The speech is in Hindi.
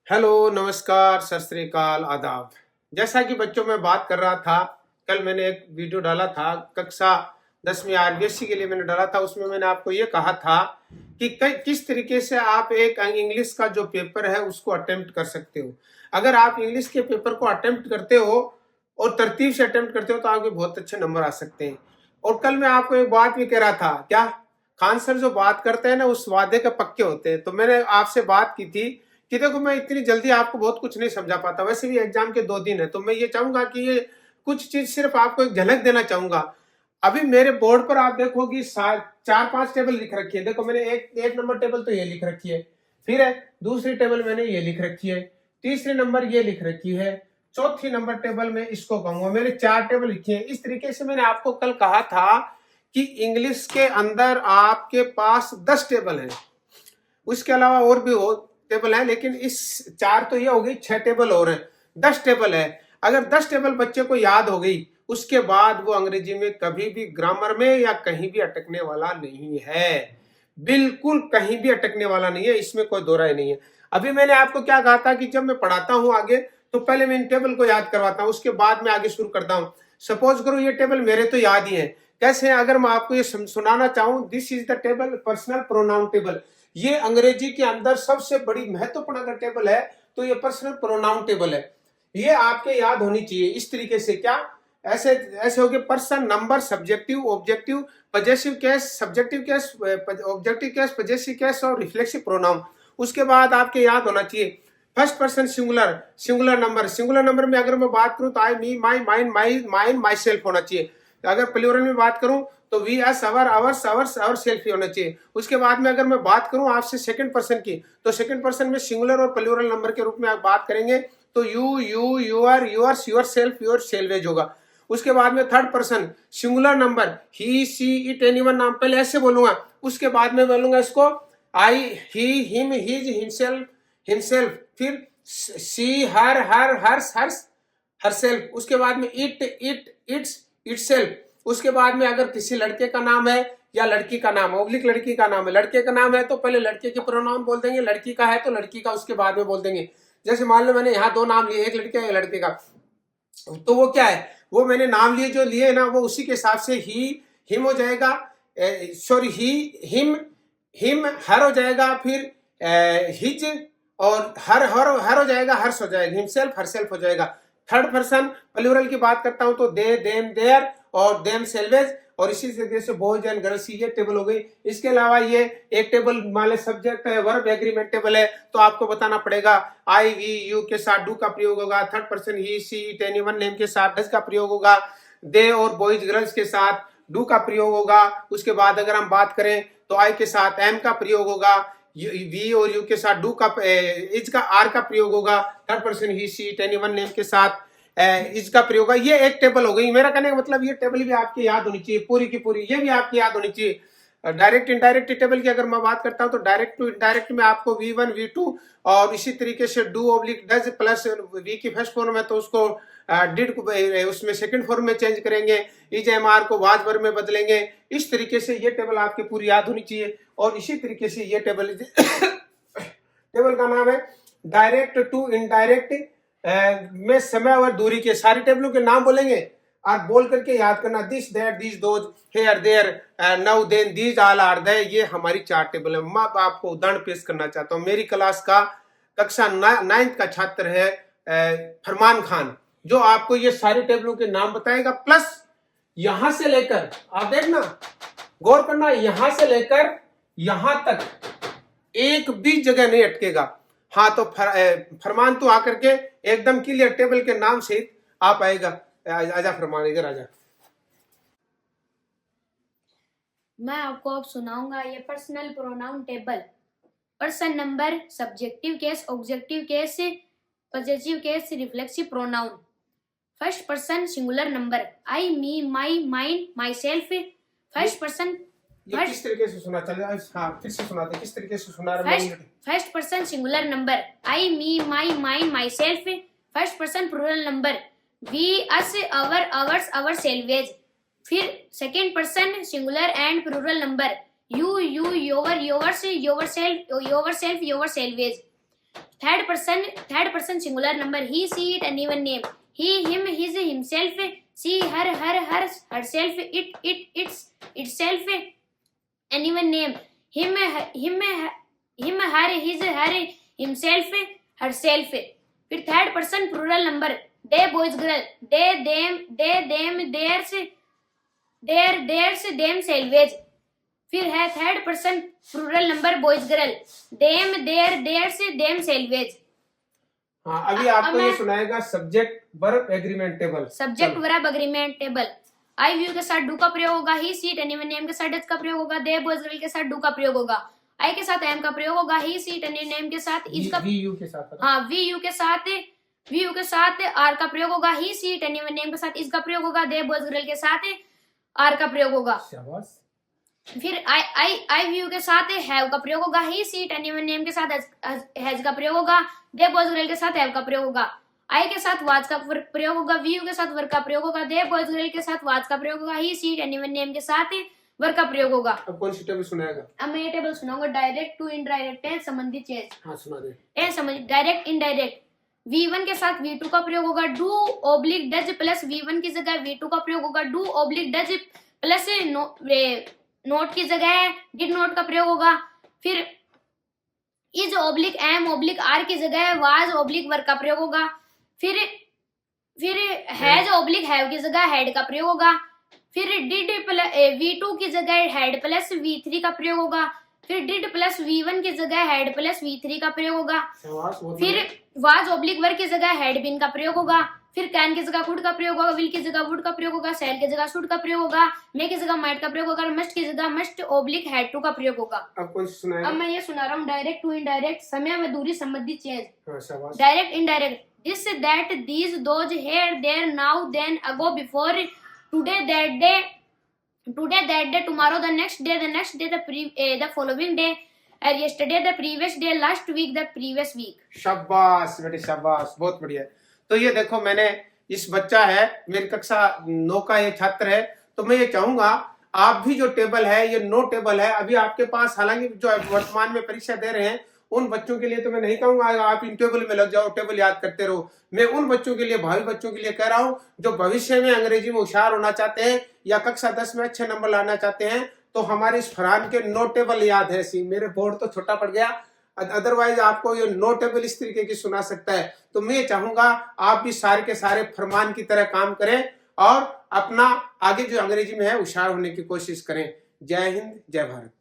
हेलो, नमस्कार, सत श्री अकाल, आदाब। जैसा कि बच्चों में बात कर रहा था, कल मैंने एक वीडियो डाला था कक्षा 10वीं आरबीएससी के लिए मैंने डाला था। उसमें मैंने आपको ये कहा था कि किस तरीके से आप एक इंग्लिश का जो पेपर है उसको अटेम्प्ट कर सकते हो। अगर आप इंग्लिश के पेपर को अटेम्प्ट करते हो और तरतीब से अटेम्प्ट करते हो तो आपके बहुत अच्छे नंबर आ सकते हैं। और कल मैं आपको एक बात भी कह रहा था, क्या खान सर जो बात करते हैं ना उस वादे के पक्के होते हैं। तो मैंने आपसे बात की थी कि देखो मैं इतनी जल्दी आपको बहुत कुछ नहीं समझा पाता, वैसे भी एग्जाम के 2 दिन है, तो मैं ये चाहूंगा कि ये कुछ चीज सिर्फ आपको एक झलक देना चाहूंगा। अभी मेरे बोर्ड पर आप देखोगी 4-5 टेबल लिख रखी है। देखो मैंने एक नंबर टेबल तो ये लिख रखी है, फिर है दूसरी टेबल मैंने ये लिख रखी है, तीसरी नंबर ये लिख रखी है, चौथी नंबर टेबल में इसको कहूंगा। मैंने 4 टेबल लिखी है। इस तरीके से मैंने आपको कल कहा था कि इंग्लिश के अंदर आपके पास 10 टेबल है, उसके अलावा और भी हो टेबल है, लेकिन इस 4 तो ये हो गई, 6 टेबल और है, 10 टेबल है। अगर 10 टेबल बच्चे को याद हो गई उसके बाद वो अंग्रेजी में कभी भी ग्रामर में या कहीं भी अटकने वाला नहीं है, बिल्कुल कहीं भी अटकने वाला नहीं है, इसमें कोई दो राय नहीं है। अभी मैंने आपको क्या कहा था कि जब मैं पढ़ाता हूं आगे तो पहले मैं इन टेबल को याद करवाता हूं, उसके बाद मैं आगे शुरू करता हूं। सपोज करो ये टेबल मेरे तो याद ही है, कैसे है? अगर मैं आपको ये सुनाना चाहूं, this is the table personal pronoun table. ये अंग्रेजी के अंदर सबसे बड़ी महत्वपूर्ण अगर टेबल है तो ये पर्सनल प्रोनाउन टेबल है। ये आपके याद होनी चाहिए इस तरीके से। क्या ऐसे ऐसे हो गए? Person, number, subjective, objective, possessive case, subjective case, objective case, possessive case और रिफ्लेक्सिव प्रोनाउन। उसके बाद आपके याद होना चाहिए first person singular, singular number. Singular number में अगर मैं बात करूं तो आई, मी, माई, माइन, माई सेल्फ होना चाहिए। अगर प्लूरल में बात करूं तो we, us, our, ours, ours और सेल्फ होना चाहिए। उसके बाद में अगर मैं बात करूं आपसे सेकंड पर्सन की, तो सेकंड पर्सन में सिंगुलर और प्लूरल नंबर के रूप में आप बात करेंगे तो you, your, yours, yourself, yourselves होगा। उसके बाद में third person singular number he, she, it, anyone, नाम पहले ऐसे बोलूंगा, उसके बाद में बोलूंगा इसको I, he, him, his, himself, himself, फिर सी, हर, हर्स, हरसेल्फ। उसके बाद में इट, इट्स, इटसेल्फ। उसके बाद में अगर किसी लड़के का नाम है या लड़की का नाम, ओब्लिक लड़की का नाम है, लड़के का नाम है तो पहले लड़के के प्रोनाउन बोल देंगे, लड़की का है तो लड़की का उसके बाद में बोल देंगे। जैसे मान लो मैंने यहाँ 2 नाम लिए, एक लड़के का एक लड़के का, तो वो क्या है, वो मैंने नाम लिए जो लिए ना वो उसी के हिसाब से ही, हिम हो जाएगा, सॉरी ही, हिम हर हो जाएगा, फिर हिज और हर हो जाएगा, हर्ष हो जाएगा, हिमसेल्फ, हरसेल्फ हो जाएगा। थर्ड पर्सन प्लूरल की बात करता हूं तो दे, देम, देयर और देम सेल्वेज। और इसी तरीके से बॉयज एंड गर्ल्स, ये टेबल हो गई। इसके अलावा ये एक टेबल मान ले सब्जेक्ट है, वर्ब एग्रीमेंट टेबल है, तो आपको बताना पड़ेगा आई, वी, यू के साथ डू का प्रयोग होगा, third person he, she, it, anyone, name के साथ डज का प्रयोग होगा, दे और बॉयज गर्ल्स के साथ डू का प्रयोग होगा। उसके बाद अगर हम बात करें तो आई के साथ एम का प्रयोग होगा, वी और यू के साथ डू का, इज का, आर का प्रयोग होगा, third person he, she, it, anyone, name के साथ इसका प्रयोग है। ये एक टेबल हो गई। मेरा कहने का मतलब ये टेबल भी आपकी याद होनी चाहिए, पूरी की पूरी, ये भी आपकी याद होनी चाहिए। डायरेक्ट इनडायरेक्ट टेबल की अगर मैं बात करता हूं तो डायरेक्ट टू इनडायरेक्ट में आपको V1, V2 और इसी तरीके से do oblique does plus V की फर्स्ट फॉर्म है तो उसको डिड उसमें सेकंड फॉर्म में चेंज करेंगे, इज एम आर को वाज वर्ब में बदलेंगे। इस तरीके से ये टेबल आपकी पूरी याद होनी चाहिए। और इसी तरीके से ये टेबल टेबल का नाम है डायरेक्ट टू इनडायरेक्ट में समय और दूरी के सारी टेबलों के नाम बोलेंगे और बोल करके याद करना, this, that, this, those, here, there, now, then, these, all are they. ये हमारी 4 टेबल है। मैं आपको उदाहरण पेश करना चाहता हूँ। मेरी क्लास का कक्षा 9th का छात्र है फरमान खान, जो आपको ये सारी टेबलों के नाम बताएगा, प्लस यहां से लेकर, आप देखना गौर करना, यहां से लेकर यहां तक एक भी जगह नहीं अटकेगा। हाँ तो फरमान तो आकर के एकदम क्लियर टेबल के नाम सहित आप आएगा। आजा फरमान, इधर आजा। मैं आपको अब सुनाऊंगा ये personal pronoun table. Person, number, subjective case, objective case, positive case, reflexive pronoun. First person singular number I, me, my, माइन, माई सेल्फ। फर्स्ट पर्सन, ये किस तरीके से सुना? चल हाँ फिर से सुना दे, किस तरीके से सुना रहा है? First person singular number I, me, my, माइन, माई सेल्फ। First person plural number we, us, our, ours, ourselves. फिर second person singular and plural number you, your, yours, yourself, yourselves. third person singular number, he, she, it, and even name. He, him, his, himself, she, her, herself, it, its, itself, and even name. Him, her, his, her, himself, herself. फिर third person plural number, they, boys, girl, they, them, theirs, them, selves. फिर है third person plural number boys girl, them, theirs, them, selves. हाँ, अभी आपको ये सुनाएगा subject verb agreement table. Subject verb agreement table. I व्यू के साथ डू का प्रयोग होगा, he, she, it, anyone, name के साथ डज का प्रयोग होगा, दे, बॉयज, गर्ल के साथ डू का प्रयोग होगा, आई के साथ एम का प्रयोग होगा, he, she, it, anyone, name के साथ इज का, वी यू के साथ, हाँ, वी यू के साथ आर का प्रयोग होगा, he, she, it, anyone, name के साथ इज का प्रयोग होगा, दे, बॉयज, गर्ल के साथ आर का प्रयोग होगा। शाबाश। फिर आई व्यू के साथ हैव का प्रयोग होगा, he, she, it, anyone, name के साथ हैज का प्रयोग होगा, दे, बॉयज, गर्ल के साथ हैव का प्रयोग होगा, आई के साथ वाज का प्रयोग होगा, वी यू के साथ वर्क का प्रयोग होगा, दे, बॉयज, गर्ल के साथ वाज का प्रयोग होगा, he, she, it, anyone, name के साथ वर्क का प्रयोग होगा। अब कौन सी टेबल सुनाएगा? अब मैं ये टेबल सुनाऊंगा, डायरेक्ट टू इनडायरेक्ट है, संबंधित चेंज। हाँ, सुना दे। ए समझ, डायरेक्ट इनडायरेक्ट, V1 के साथ V2 का प्रयोग होगा, do oblique does plus V1 की जगह V2 का प्रयोग होगा, do oblique does plus not की जगह डिड नोट का प्रयोग होगा। फिर is oblique am oblique are की जगह वाज ऑब्लिक वर्क का प्रयोग होगा। फिर हैज ऑब्लिक हैव की जगह हैड का प्रयोग होगा। फिर डिड V2 की जगह हैड प्लस V3 का प्रयोग होगा। फिर डिड प्लस V1 की जगह हैड प्लस V3 का प्रयोग होगा। फिर वाज ऑब्लिक वर्क की जगह हैड बीन का प्रयोग होगा। फिर कैन की जगह कुड का प्रयोग होगा, विल की जगह वुड का प्रयोग होगा, सेल की जगह शुड का प्रयोग होगा, मे की जगह माइट का प्रयोग होगा, मस्ट की जगह मस्ट ऑब्लिक हैड टू का प्रयोग होगा। अब कौन सी सुनाएगा? अब मैं ये सुना रहा हूँ, डायरेक्ट टू इनडायरेक्ट, समय व दूरी संबंधी चेंज। हाँ, शाबाश। Direct indirect, this that these those here there now then ago before today that day tomorrow the next day the following day yesterday the previous day last week the previous week। शाबाश बेटे, शाबाश, बहुत बढ़िया। तो ये देखो, मैंने इस बच्चा है, मेरी कक्षा 9 का ये छात्र है, तो मैं ये चाहूंगा आप भी जो टेबल है ये नो टेबल है अभी आपके पास, हालांकि जो वर्तमान में परीक्षा दे रहे हैं उन बच्चों के लिए तो मैं नहीं कहूंगा आप इन टेबल में लग जाओ, टेबल याद करते रहो। मैं उन बच्चों के लिए, भावी बच्चों के लिए कह रहा हूं जो भविष्य में अंग्रेजी में होशियार होना चाहते हैं या कक्षा 10 में अच्छे नंबर लाना चाहते हैं, तो हमारे इस फरहान के नो टेबल याद है। सी मेरे बोर्ड तो छोटा पड़ गया, अदरवाइज आपको ये नो टेबल इस तरीके की सुना सकता है। तो मैं चाहूंगा आप भी सारे के सारे फरमान की तरह काम करें और अपना आगे जो अंग्रेजी में है होशियार होने की कोशिश करें। जय हिंद, जय भारत।